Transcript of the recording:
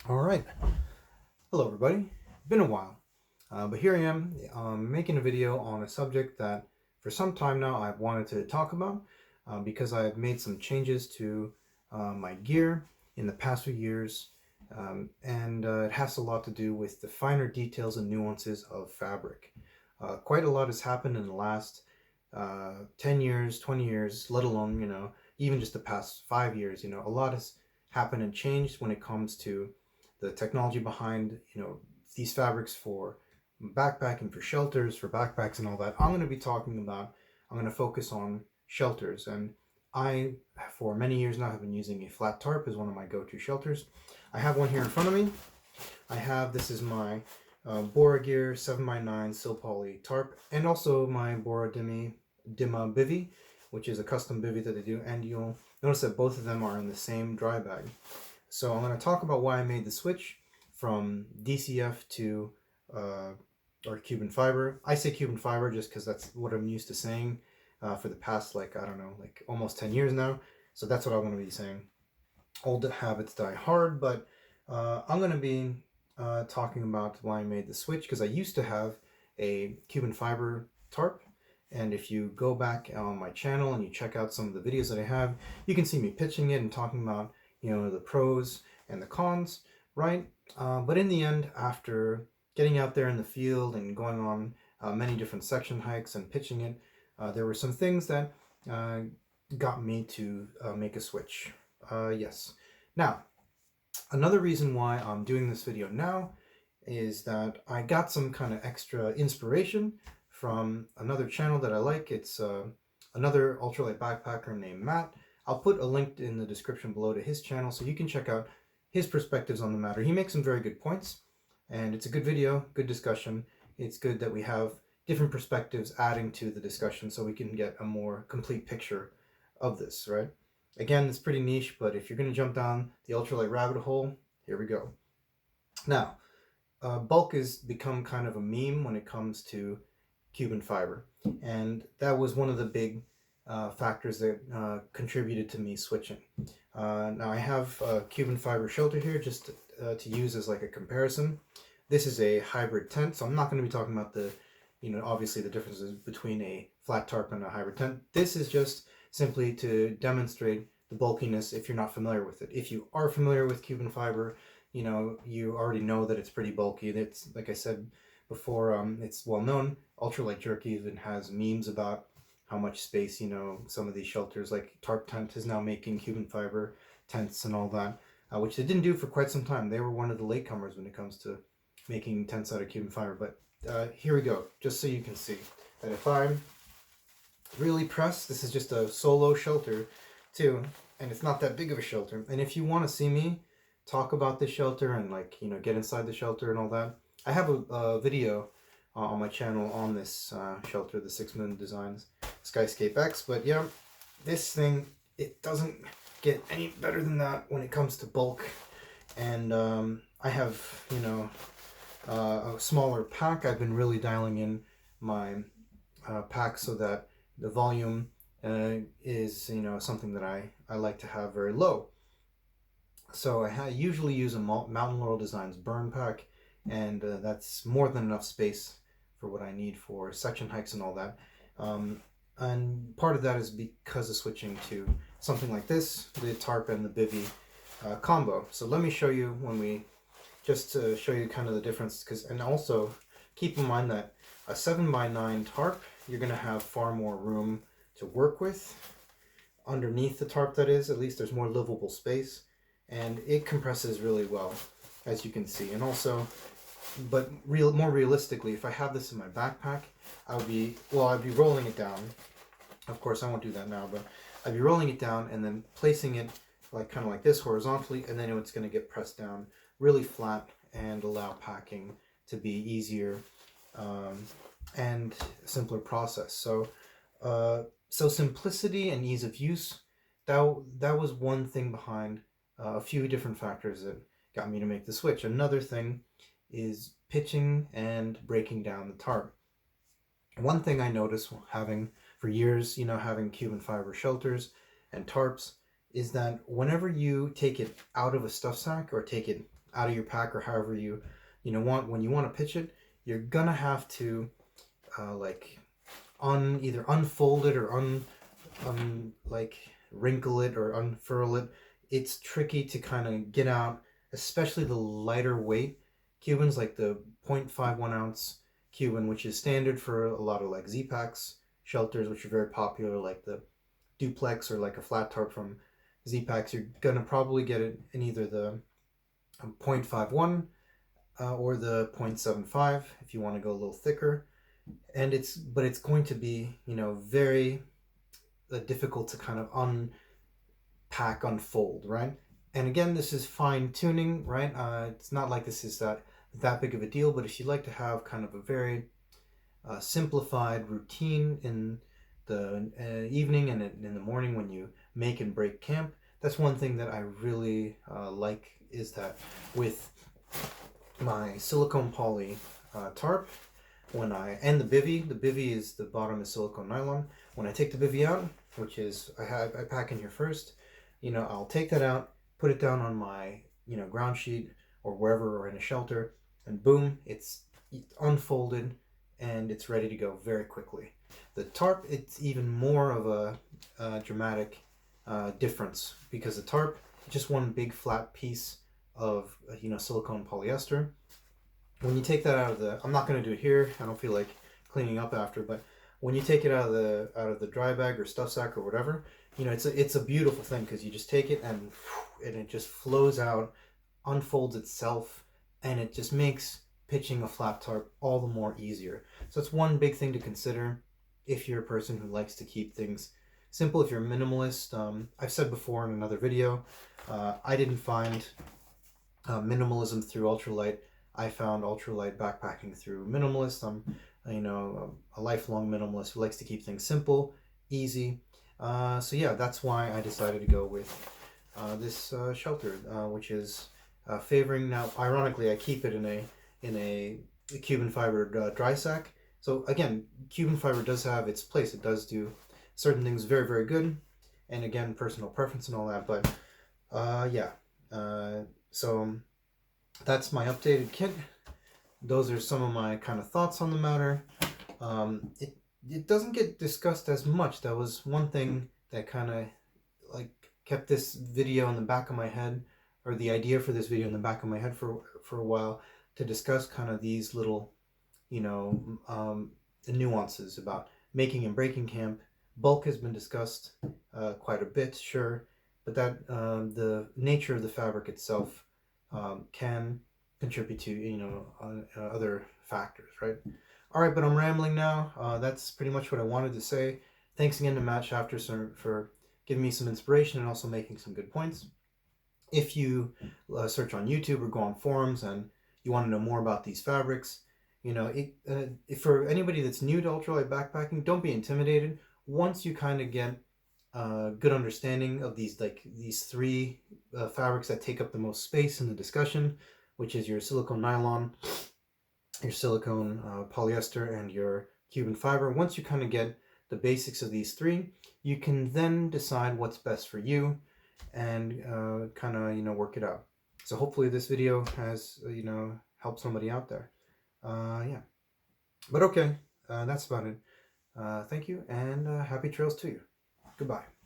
All right. Hello, everybody. Been a while, but here I am making a video on a subject that for some time now I've wanted to talk about because I've made some changes to my gear in the past few years, and it has a lot to do with the finer details and nuances of fabric. Quite a lot has happened in the last 10 years, 20 years, let alone, even just the past 5 years. A lot has happened and changed when it comes to the technology behind, these fabrics for backpacking, for shelters, for backpacks and all that. I'm going to focus on shelters. And I, for many years now, have been using a flat tarp as one of my go-to shelters. I have one here in front of me. This is my Borah Gear 7x9 Silpoly tarp, and also my Borah Dima bivy, which is a custom bivy that they do. And you'll notice that both of them are in the same dry bag. So I'm going to talk about why I made the switch from DCF to or Cuben fiber. I say Cuben fiber just because that's what I'm used to saying for the past, almost 10 years now. So that's what I want to be saying. Old habits die hard, but I'm going to be talking about why I made the switch, because I used to have a Cuben fiber tarp. And if you go back on my channel and you check out some of the videos that I have, you can see me pitching it and talking about the pros and the cons, right? But in the end, after getting out there in the field and going on many different section hikes and pitching it, there were some things that got me to make a switch. Yes. Now, another reason why I'm doing this video now is that I got some kind of extra inspiration from another channel that I like. It's another ultralight backpacker named Matt. I'll put a link in the description below to his channel so you can check out his perspectives on the matter. He makes some very good points, and it's a good video, good discussion. It's good that we have different perspectives adding to the discussion so we can get a more complete picture of this, right? Again, it's pretty niche, but if you're going to jump down the ultralight rabbit hole, here we go. Now, bulk has become kind of a meme when it comes to Cuben fiber, and that was one of the big factors that contributed to me switching. Now I have a Cuben fiber shelter here just to use as like a comparison. This is a hybrid tent, so I'm not going to be talking about the, obviously the differences between a flat tarp and a hybrid tent. This is just simply to demonstrate the bulkiness if you're not familiar with it. If you are familiar with Cuben fiber, you already know that it's pretty bulky. It's, like I said before, it's well known. Ultralight Jerky even has memes about how much space, some of these shelters like Tarp Tent is now making Cuben fiber tents and all that, which they didn't do for quite some time. They were one of the latecomers when it comes to making tents out of Cuben fiber. But here we go, just so you can see that if I'm really pressed, this is just a solo shelter too, and it's not that big of a shelter. And if you want to see me talk about this shelter and get inside the shelter and all that, I have a video on my channel on this shelter, the 6 Moon Designs Zpacks. But yeah, this thing, it doesn't get any better than that when it comes to bulk. And I have, a smaller pack. I've been really dialing in my pack so that the volume is, something that I like to have very low. So I usually use a Mountain Laurel Designs burn pack, and that's more than enough space for what I need for section hikes and all that. And part of that is because of switching to something like this, the tarp and the bivy combo. So let me show you just to show you kind of the difference, and also keep in mind that a 7x9 tarp, you're going to have far more room to work with underneath the tarp, that is. At least there's more livable space, and it compresses really well, as you can see. And also, but more realistically, if I have this in my backpack, I'd be rolling it down. Of course, I won't do that now, but I'd be rolling it down and then placing it kind of like this horizontally, and then it's going to get pressed down really flat and allow packing to be easier and a simpler process. So simplicity and ease of use, that was one thing behind a few different factors that got me to make the switch. Another thing is pitching and breaking down the tarp. One thing I noticed having for years, having Cuben fiber shelters and tarps, is that whenever you take it out of a stuff sack or take it out of your pack, or however you want, when you want to pitch it, you're gonna have to like either unfold it or like wrinkle it or unfurl it. It's tricky to kind of get out, especially the lighter weight Cubans, like the 0.51 ounce Cuben, which is standard for a lot of like Zpacks shelters, which are very popular, like the duplex or like a flat tarp from Zpacks. You're gonna probably get it in either the 0.51 or the 0.75 if you want to go a little thicker. And it's going to be, very difficult to kind of unpack, unfold, right? And again, this is fine tuning, right? It's not like this is that big of a deal, but if you'd like to have kind of a very simplified routine in the evening and in the morning when you make and break camp, that's one thing that I really like, is that with my silicone poly tarp, and the bivy is, the bottom is silicone nylon. When I take the bivy out, which is I pack in here first, I'll take that out, put it down on my ground sheet or wherever, or in a shelter, and boom, it's unfolded and it's ready to go very quickly. The tarp, it's even more of a dramatic difference, because the tarp is just one big flat piece of silicone polyester. When you take that out of the, I'm not going to do it here, I don't feel like cleaning up after, but when you take it out of the dry bag or stuff sack or whatever, it's a beautiful thing, because you just take it and it just flows out, unfolds itself, and it just makes pitching a flat tarp all the more easier. So it's one big thing to consider if you're a person who likes to keep things simple, if you're a minimalist. I've said before in another video, I didn't find minimalism through ultralight. I found ultralight backpacking through minimalist. I'm a lifelong minimalist who likes to keep things simple, easy. So yeah, that's why I decided to go with this shelter, which is favoring, now ironically I keep it in a Cuben fiber dry sack. So again, Cuben fiber does have its place. It does do certain things very, very good, and again, personal preference and all that. But yeah, so that's my updated kit. Those are some of my kind of thoughts on the matter. It doesn't get discussed as much. That was one thing that kind of like kept this video in the back of my head, or the idea for this video in the back of my head for a while, to discuss kind of these little, the nuances about making and breaking camp. Bulk has been discussed quite a bit, sure, but that the nature of the fabric itself can contribute to other factors, right? All right, but I'm rambling now. That's pretty much what I wanted to say. Thanks again to Matt Shafter for giving me some inspiration and also making some good points. If you search on YouTube or go on forums and you want to know more about these fabrics, for anybody that's new to ultralight backpacking, don't be intimidated. Once you kind of get a good understanding of these three fabrics that take up the most space in the discussion, which is your silicone nylon, your silicone polyester, and your Cuben fiber. Once you kind of get the basics of these three, you can then decide what's best for you and kind of work it out. So hopefully this video has helped somebody out there. Yeah, but okay, that's about it. Thank you, and happy trails to you. Goodbye.